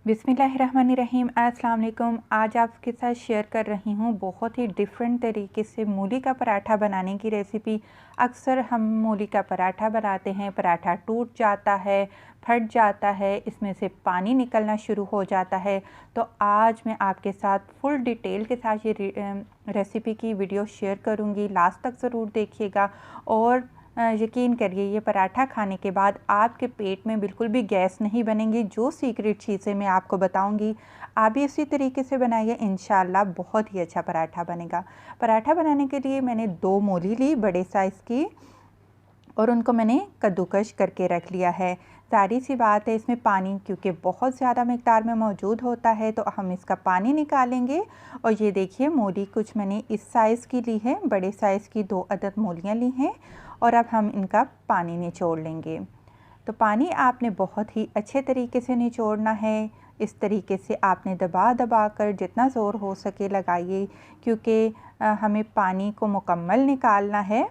बिस्मिल्लाहिर्रहमानिर्रहीम। अस्सलाम वालेकुम। आज आपके साथ शेयर कर रही हूँ बहुत ही डिफरेंट तरीके से मूली का पराठा बनाने की रेसिपी। अक्सर हम मूली का पराठा बनाते हैं, पराठा टूट जाता है, फट जाता है, इसमें से पानी निकलना शुरू हो जाता है। तो आज मैं आपके साथ फुल डिटेल के साथ ये रेसिपी की वीडियो शेयर करूँगी। लास्ट तक ज़रूर देखिएगा और यकीन करिए ये पराठा खाने के बाद आपके पेट में बिल्कुल भी गैस नहीं बनेगी। जो सीक्रेट चीज़ें मैं आपको बताऊंगी आप भी इसी तरीके से बनाइए, इंशाल्लाह बहुत ही अच्छा पराठा बनेगा। पराठा बनाने के लिए मैंने 2 मूली ली बड़े साइज़ की और उनको मैंने कद्दूकश करके रख लिया है। सारी सी बात है, इसमें पानी क्योंकि बहुत ज़्यादा मिक़दार में मौजूद होता है तो हम इसका पानी निकालेंगे। और ये देखिए मूली कुछ मैंने इस साइज़ की ली है, बड़े साइज़ की 2 अदद मूलियाँ ली हैं और अब हम इनका पानी निचोड़ लेंगे। तो पानी आपने बहुत ही अच्छे तरीके से निचोड़ना है। इस तरीके से आपने दबा दबा कर जितना ज़ोर हो सके लगाइए, क्योंकि हमें पानी को मुकम्मल निकालना है।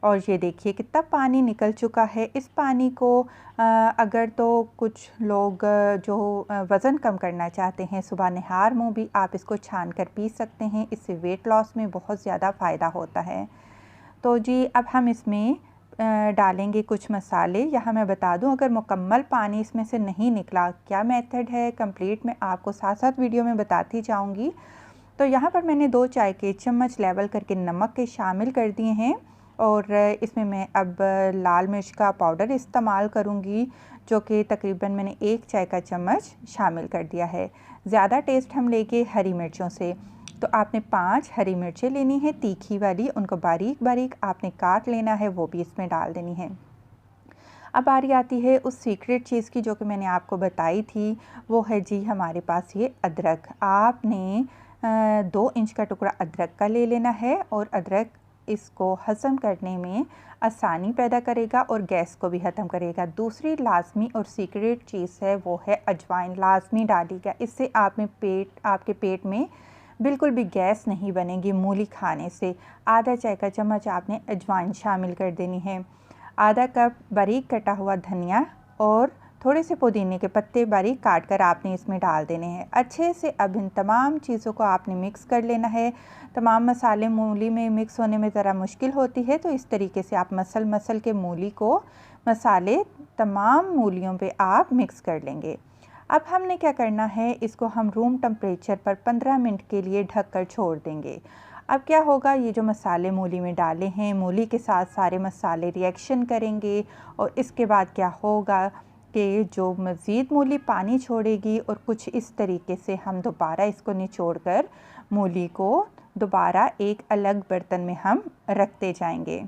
और ये देखिए कितना पानी निकल चुका है। इस पानी को अगर तो कुछ लोग जो वज़न कम करना चाहते हैं, सुबह निहार मुँह भी आप इसको छान कर पी सकते हैं। इससे वेट लॉस में बहुत ज़्यादा फ़ायदा होता है। तो जी अब हम इसमें डालेंगे कुछ मसाले। यहाँ मैं बता दूं, अगर मुकम्मल पानी इसमें से नहीं निकला, क्या मेथड है कंप्लीट मैं आपको साथ साथ वीडियो में बताती जाऊंगी। तो यहाँ पर मैंने 2 चाय के चम्मच लेवल करके नमक के शामिल कर दिए हैं और इसमें मैं अब लाल मिर्च का पाउडर इस्तेमाल करूँगी, जो कि तकरीबन मैंने 1 चाय का चम्मच शामिल कर दिया है। ज़्यादा टेस्ट हम लेंगे हरी मिर्चों से, तो आपने 5 हरी मिर्चें लेनी है तीखी वाली, उनको बारीक बारीक आपने काट लेना है, वो भी इसमें डाल देनी है। अब बारी आती है उस सीक्रेट चीज़ की जो कि मैंने आपको बताई थी, वो है जी हमारे पास ये अदरक। आपने 2 इंच का टुकड़ा अदरक का ले लेना है और अदरक इसको हज़म करने में आसानी पैदा करेगा और गैस को भी ख़त्म करेगा। दूसरी लाज़मी और सीक्रेट चीज़ है वो है अजवाइन, लाज़मी डालिएगा। इससे आपके पेट में बिल्कुल भी गैस नहीं बनेगी मूली खाने से। आधा चाय का चम्मच आपने अजवाइन शामिल कर देनी है। आधा कप बारीक कटा हुआ धनिया और थोड़े से पुदीने के पत्ते बारीक काट कर आपने इसमें डाल देने हैं। अच्छे से अब इन तमाम चीज़ों को आपने मिक्स कर लेना है। तमाम मसाले मूली में मिक्स होने में ज़रा मुश्किल होती है, तो इस तरीके से आप मसल के मूली को मसाले तमाम मूलियों पे आप मिक्स कर लेंगे। अब हमने क्या करना है, इसको हम रूम टेम्परेचर पर 15 मिनट के लिए ढक कर छोड़ देंगे। अब क्या होगा, ये जो मसाले मूली में डाले हैं, मूली के साथ सारे मसाले रिएक्शन करेंगे और इसके बाद क्या होगा कि जो मज़ीद मूली पानी छोड़ेगी और कुछ इस तरीके से हम दोबारा इसको निचोड़ कर मूली को दोबारा एक अलग बर्तन में हम रखते जाएंगे।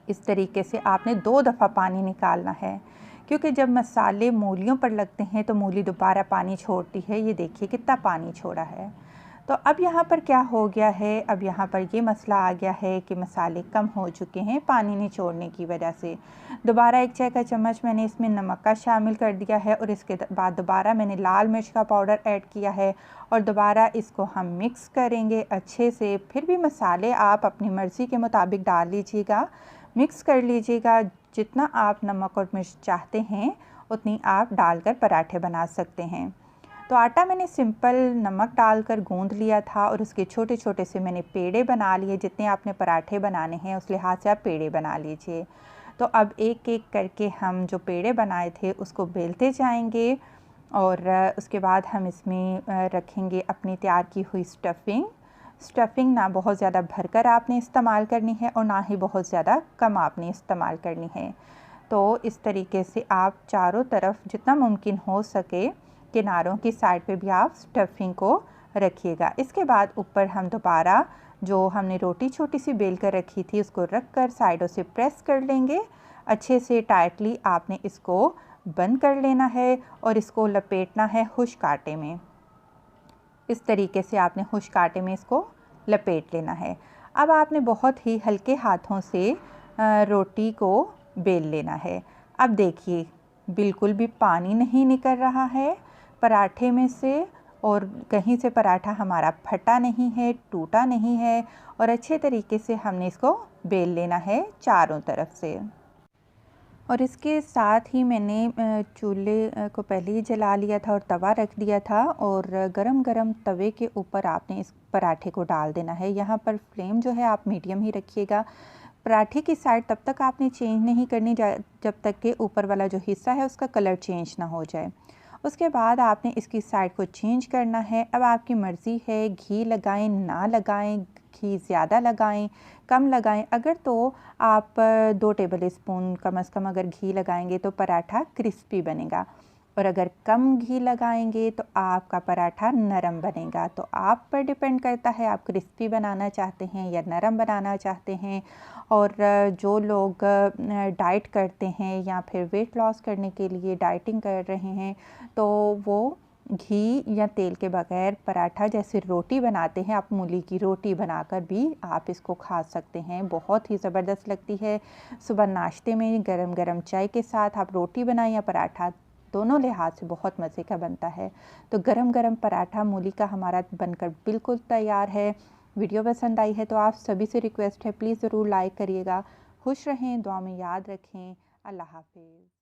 इस तरीके से आपने 2 दफ़ा पानी निकालना है, क्योंकि जब मसाले मूलियों पर लगते हैं तो मूली दोबारा पानी छोड़ती है। ये देखिए कितना पानी छोड़ा है। तो अब यहाँ पर क्या हो गया है, अब यहाँ पर ये मसला आ गया है कि मसाले कम हो चुके हैं पानी निचोड़ने की वजह से। दोबारा 1 चाय का चम्मच मैंने इसमें नमक का शामिल कर दिया है और इसके बाद दोबारा मैंने लाल मिर्च का पाउडर ऐड किया है और दोबारा इसको हम मिक्स करेंगे अच्छे से। फिर भी मसाले आप अपनी मर्ज़ी के मुताबिक डाल लीजिएगा, मिक्स कर लीजिएगा। जितना आप नमक और मिर्च चाहते हैं उतनी आप डालकर पराठे बना सकते हैं। तो आटा मैंने सिंपल नमक डालकर गूंद लिया था और उसके छोटे छोटे से मैंने पेड़े बना लिए। जितने आपने पराठे बनाने हैं उस लिहाज से आप पेड़े बना लीजिए। तो अब एक एक करके हम जो पेड़े बनाए थे उसको बेलते जाएंगे और उसके बाद हम इसमें रखेंगे अपनी तैयार की हुई स्टफ़िंग ना बहुत ज़्यादा भरकर आपने इस्तेमाल करनी है और ना ही बहुत ज़्यादा कम आपने इस्तेमाल करनी है। तो इस तरीके से आप चारों तरफ जितना मुमकिन हो सके किनारों की साइड पे भी आप स्टफ़िंग को रखिएगा। इसके बाद ऊपर हम दोबारा जो हमने रोटी छोटी सी बेल कर रखी थी उसको रख कर साइडों से प्रेस कर लेंगे। अच्छे से टाइटली आपने इसको बंद कर लेना है और इसको लपेटना है खुश्क आटे में। इस तरीके से आपने खुश्क आटे में इसको लपेट लेना है। अब आपने बहुत ही हल्के हाथों से रोटी को बेल लेना है। अब देखिए बिल्कुल भी पानी नहीं निकल रहा है पराठे में से और कहीं से पराठा हमारा फटा नहीं है, टूटा नहीं है और अच्छे तरीके से हमने इसको बेल लेना है चारों तरफ से। और इसके साथ ही मैंने चूल्हे को पहले ही जला लिया था और तवा रख दिया था और गरम-गरम तवे के ऊपर आपने इस पराठे को डाल देना है। यहाँ पर फ्लेम जो है आप मीडियम ही रखिएगा। पराठे की साइड तब तक आपने चेंज नहीं करनी जब तक कि ऊपर वाला जो हिस्सा है उसका कलर चेंज ना हो जाए। उसके बाद आपने इसकी साइड को चेंज करना है। अब आपकी मर्ज़ी है घी लगाएं ना लगाएं, घी ज़्यादा लगाएं कम लगाएं। अगर तो आप 2 टेबल स्पून कम से कम अगर घी लगाएंगे तो पराठा क्रिस्पी बनेगा और अगर कम घी लगाएंगे तो आपका पराठा नरम बनेगा। तो आप पर डिपेंड करता है आप क्रिस्पी बनाना चाहते हैं या नरम बनाना चाहते हैं। और जो लोग डाइट करते हैं या फिर वेट लॉस करने के लिए डाइटिंग कर रहे हैं तो वो घी या तेल के बगैर पराठा जैसे रोटी बनाते हैं, आप मूली की रोटी बनाकर भी आप इसको खा सकते हैं। बहुत ही ज़बरदस्त लगती है। सुबह नाश्ते में गरम-गरम चाय के साथ आप रोटी बनाएं या पराठा, दोनों लिहाज से बहुत मज़े का बनता है। तो गरम-गरम पराठा मूली का हमारा बनकर बिल्कुल तैयार है। वीडियो पसंद आई है तो आप सभी से रिक्वेस्ट है प्लीज़ ज़रूर लाइक करिएगा। खुश रहें, दुआ में याद रखें। अल्लाह हाफ़िज़।